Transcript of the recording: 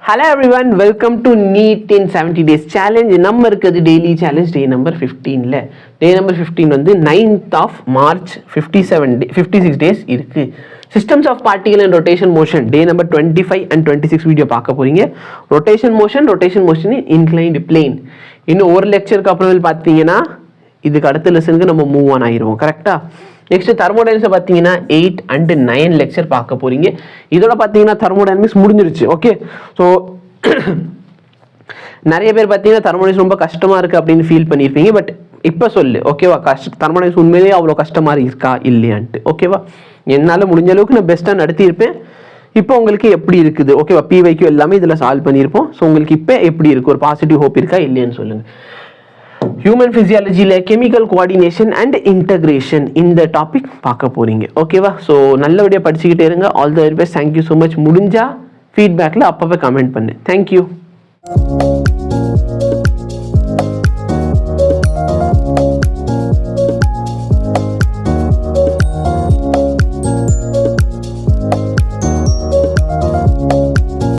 Hello everyone, welcome to NEET in 70 days challenge. நம்ம இருக்குது daily challenge day number 15ல. Day number 15 வந்து 9th of March 56 days இருக்கு. Systems of particle and rotation motion day number 25 and 26 video பார்க்க போறீங்க. rotation motion in inclined plane. இன்னும் ஒரு லெக்சருக்கு அப்புறம் பார்த்தீங்கன்னா இதுக்கு அடுத்த லெசனுக்கு நம்ம மூவ் ஆன் ஆயிருவோம். கரெக்டா? நெக்ஸ்ட் தெர்மோடைனமிக்ஸ் பார்த்தீங்கன்னா 8 and 9 லெக்சர் பார்க்க போறீங்க. இதோட பார்த்தீங்கன்னா தெர்மோடைனமிக்ஸ் முடிஞ்சிருச்சு. ஓகே, ஸோ நிறைய பேர் பார்த்தீங்கன்னா தெர்மோடைனமிக்ஸ் ரொம்ப கஷ்டமா இருக்கு அப்படின்னு ஃபீல் பண்ணியிருப்பீங்க. பட் இப்போ சொல்லு, ஓகேவா? தெர்மோடைனமிக்ஸ் உண்மையிலேயே அவ்வளோ கஷ்டமா இருக்கா இல்லையான்ட்டு. ஓகேவா? என்னால் முடிஞ்ச அளவுக்கு நான் பெஸ்ட்டாக நடத்தியிருப்பேன். இப்போ உங்களுக்கு எப்படி இருக்குது? ஓகேவா? PYQ எல்லாமே இதில் சால்வ் பண்ணியிருப்போம். ஸோ உங்களுக்கு இப்போ எப்படி இருக்கு? ஒரு பாசிட்டிவ் ஹோப் இருக்கா இல்லையான்னு சொல்லுங்க. ஹியூமன் ஃபிசியாலஜியில் கெமிக்கல் கோஆர்டினேஷன் அண்ட் இன்டகிரேஷன் இந்த டாபிக் பார்க்க போறீங்க. ஓகேவா? ஸோ நல்லபடியாக படிச்சுக்கிட்டே இருங்க. All the very best. Thank you so much. முடிஞ்சா ஃபீட்பேக்கில் அப்பப்போ கமெண்ட் பண்ணு. தேங்க்யூ.